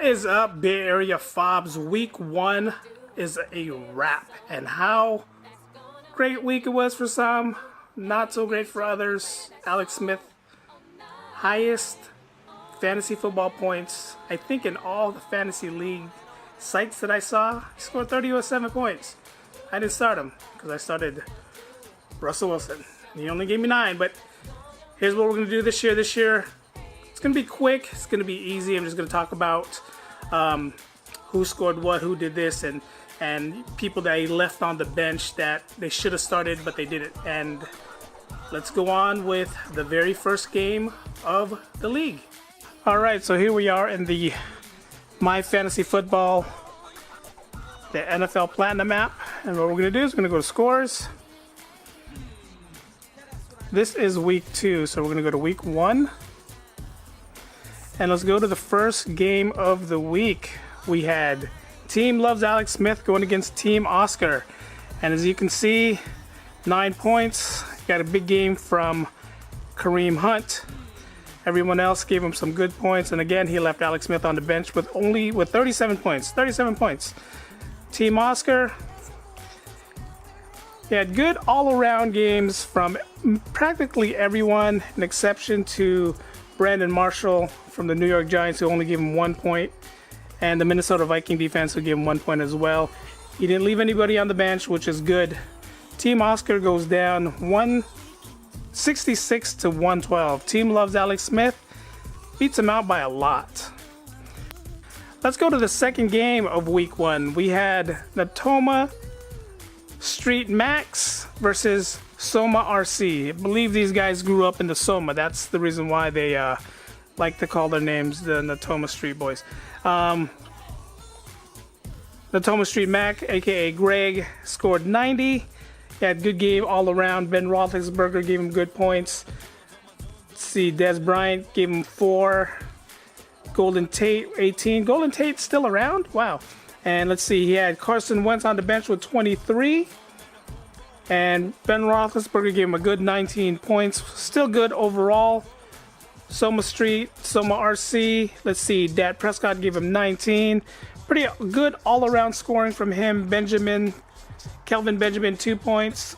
is up, Bay Area Fobs? Week 1 is a wrap, and how great week it was for some, not so great for others. Alex Smith, highest fantasy football points, I think, in all the fantasy league sites that I saw. He scored 37 points. I didn't start him because I started Russell Wilson. He only gave me 9, but here's what we're going to do this year. It's going to be quick. It's going to be easy. I'm just going to talk about who scored what, who did this, and people that he left on the bench that they should have started, but they didn't. And let's go on with the very first game of the league. All right, so here we are in the My Fantasy Football, the NFL Platinum app. And what we're going to do is we're going to go to scores. This is week 2, so we're going to go to week 1. And let's go to the first game of the week. We had Team Loves Alex Smith going against Team Oscar. And as you can see, 9 points. Got a big game from Kareem Hunt. Everyone else gave him some good points. And again, he left Alex Smith on the bench with 37 points. 37 points. Team Oscar, he had good all-around games from practically everyone, an exception to Brandon Marshall from the New York Giants, who only gave him 1 point, and the Minnesota Viking defense, who gave him 1 point as well. He didn't leave anybody on the bench, which is good. Team Oscar goes down 166 to 112. Team Loves Alex Smith beats him out by a lot. Let's go to the second game of week 1. We had Natoma Street Max versus Soma RC. I believe these guys grew up in the Soma. That's the reason why they like to call their names the Natoma Street Boys. Natoma Street Mac, aka Greg, scored 90. He had a good game all around. Ben Roethlisberger gave him good points. Let's see, Des Bryant gave him 4. Golden Tate, 18. Golden Tate still around? Wow. And let's see, he had Carson Wentz on the bench with 23. And Ben Roethlisberger gave him a good 19 points. Still good overall. Soma Street, Soma RC. Let's see, Dak Prescott gave him 19. Pretty good all-around scoring from him. Kelvin Benjamin, 2 points.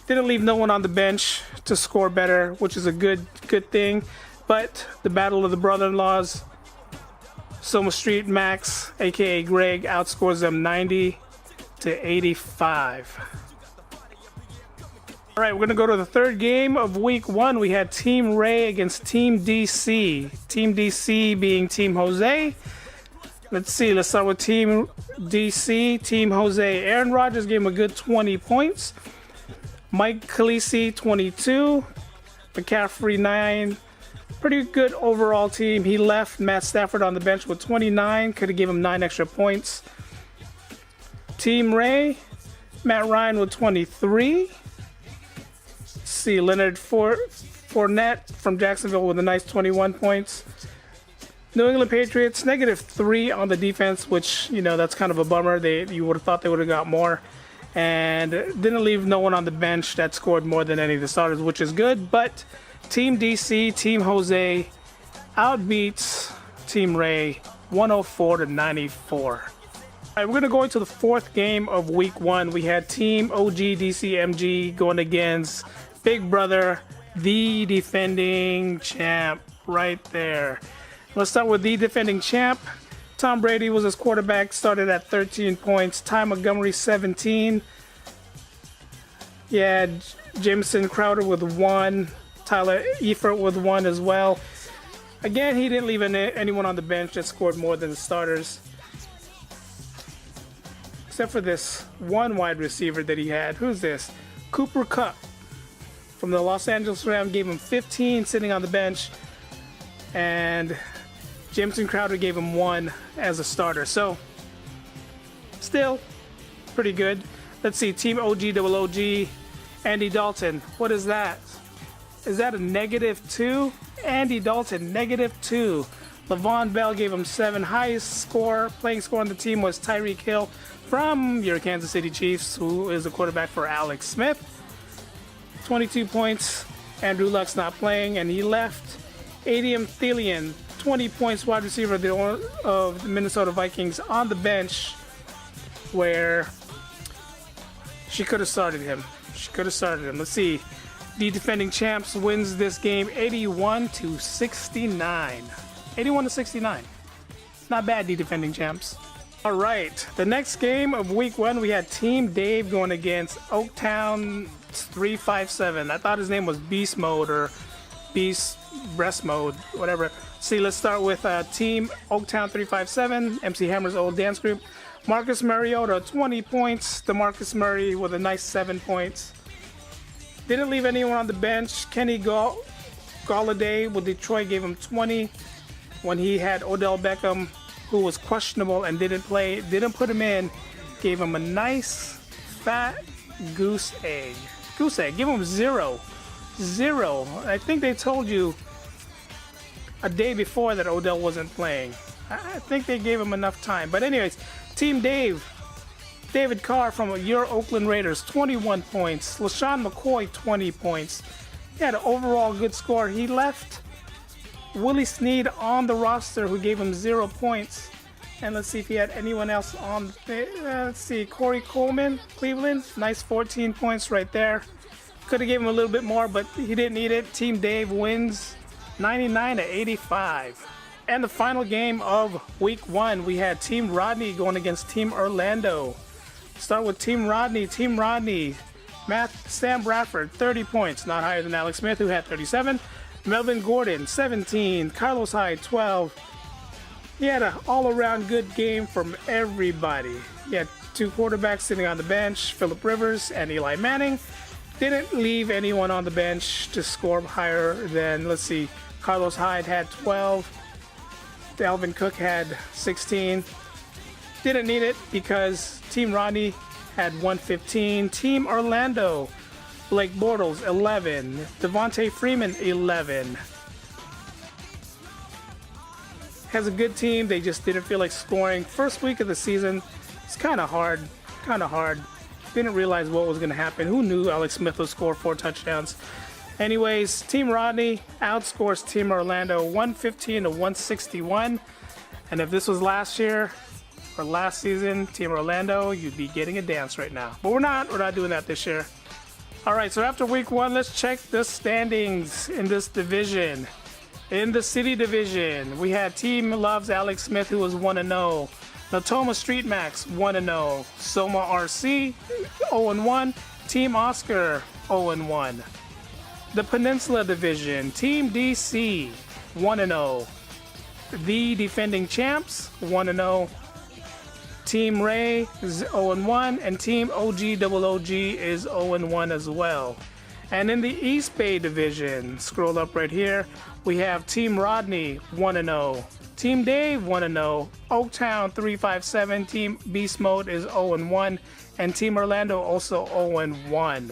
Didn't leave no one on the bench to score better, which is a good thing. But the battle of the brother-in-laws, Soma Street Max, aka Greg, outscores them 90 to 85. All right, we're going to go to the third game of week 1. We had Team Ray against Team DC. Team DC being Team Jose. Let's see, let's start with Team DC. Team Jose. Aaron Rodgers gave him a good 20 points. Mike Khaleesi, 22. McCaffrey, 9. Pretty good overall team. He left Matt Stafford on the bench with 29. Could have given him 9 extra points. Team Ray. Matt Ryan with 23. See, Leonard Fournette from Jacksonville with a nice 21 points. New England Patriots, -3 on the defense, which, you know, that's kind of a bummer. You would have thought they would have got more. And didn't leave no one on the bench that scored more than any of the starters, which is good. But Team DC, Team Jose outbeats Team Ray 104 to 94. All right, we're going to go into the fourth game of week 1. We had Team OG DCMG going against Big Brother, the defending champ, right there. Let's start with the defending champ. Tom Brady was his quarterback, started at 13 points. Ty Montgomery, 17. He had Jameson Crowder with 1. Tyler Eifert with 1 as well. Again, he didn't leave anyone on the bench that scored more than the starters, except for this one wide receiver that he had. Who's this? Cooper Kupp from the Los Angeles Rams gave him 15 sitting on the bench, and Jameson Crowder gave him 1 as a starter. So, still pretty good. Let's see, Team OG, Andy Dalton. What is that? Is that a -2? Andy Dalton, -2. Le'Veon Bell gave him 7. Highest playing score on the team was Tyreek Hill from your Kansas City Chiefs, who is the quarterback for Alex Smith. 22 points. Andrew Luck's not playing, and he left. Adam Thielen, 20 points wide receiver of the Minnesota Vikings on the bench, where she could have started him. Let's see. The defending champs wins this game 81-69. 81-69. Not bad, the defending champs. All right, the next game of week 1, we had Team Dave going against Oaktown 357. I thought his name was Beast Mode or Beast Breast Mode, whatever. See, let's start with Team Oaktown 357, MC Hammer's old dance group. Marcus Mariota, 20 points. DeMarcus Murray with a nice 7 points. Didn't leave anyone on the bench. Kenny Galladay with Detroit gave him 20 when he had Odell Beckham, who was questionable and didn't put him in. Gave him a nice fat goose egg. Give him 0. I think they told you a day before that Odell wasn't playing. I think they gave him enough time. But anyways, Team Dave, David Carr from your Oakland Raiders, 21 points. LaShawn McCoy, 20 points. He had an overall good score. He left Willie Snead on the roster, who gave him 0 points. And let's see if he had anyone else on. Let's see, Corey Coleman, Cleveland, nice 14 points right there. Could have given him a little bit more, but he didn't need it. Team Dave wins 99-85. And the final game of week 1, we had Team Rodney going against Team Orlando. Start with Team Rodney. Team Rodney, Sam Bradford, 30 points, not higher than Alex Smith, who had 37. Melvin Gordon, 17. Carlos Hyde, 12. He had an all-around good game from everybody. He had 2 quarterbacks sitting on the bench, Phillip Rivers and Eli Manning. Didn't leave anyone on the bench to score higher than, let's see, Carlos Hyde had 12. Dalvin Cook had 16. Didn't need it because Team Rodney had 115. Team Orlando, Blake Bortles, 11. Devontae Freeman, 11. Has a good team. They just didn't feel like scoring. First week of the season, it's kind of hard. Didn't realize what was going to happen. Who knew Alex Smith would score 4 touchdowns? Anyways, Team Rodney outscores Team Orlando 115-161. And if this was last year or last season, Team Orlando, you'd be getting a dance right now. But we're not doing that this year. All right, so after week 1, let's check the standings in this division. In the City Division, we had Team Loves Alex Smith, who was 1-0. Natoma Street Max, 1-0. Soma RC, 0-1. Team Oscar, 0-1. The Peninsula Division, Team DC, 1-0. The defending champs, 1-0. Team Ray is 0-1, and Team OG is 0-1 as well. And in the East Bay Division, scroll up right here, we have Team Rodney, 1-0. Team Dave, 1-0. Oaktown, 357. Team Beast Mode is 0-1. And Team Orlando also 0-1.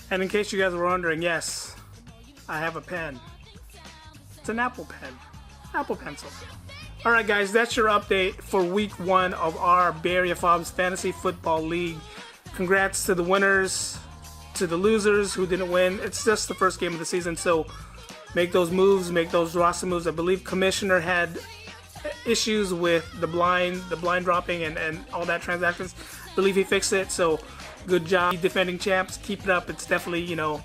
And in case you guys were wondering, yes, I have a pen. It's an Apple pen. Apple Pencil. Alright guys, that's your update for week 1 of our Bay Area Fobs Fantasy Football League. Congrats to the winners, to the losers who didn't win. It's just the first game of the season, so make those moves, make those roster moves. I believe Commissioner had issues with the blind dropping and all that transactions. I believe he fixed it, so good job, defending champs. Keep it up. It's definitely, you know,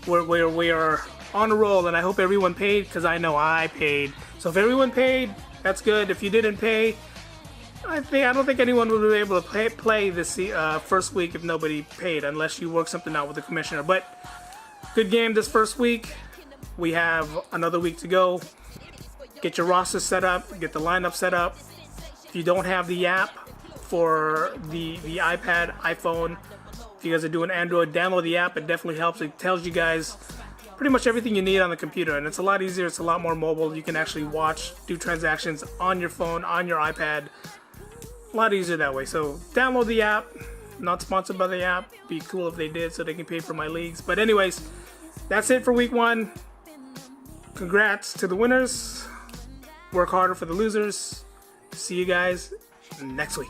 we are on a roll, and I hope everyone paid, because I know I paid. So if everyone paid, that's good. If you didn't pay, I don't think anyone would be able to play this first week if nobody paid, unless you work something out with the commissioner. But good game this first week. We have another week to go. Get your roster set up, get the lineup set up. If you don't have the app for the iPad, iPhone, if you guys are doing Android, download the app. It definitely helps. It tells you guys pretty much everything you need on the computer, and it's a lot easier. It's a lot more mobile. You can actually watch, do transactions on your phone, on your iPad. A lot easier that way. So download the app. Not sponsored by the app. Be cool if they did, so they can pay for my leagues. But anyways, that's it for week 1. Congrats to the winners. Work harder for the losers. See you guys next week.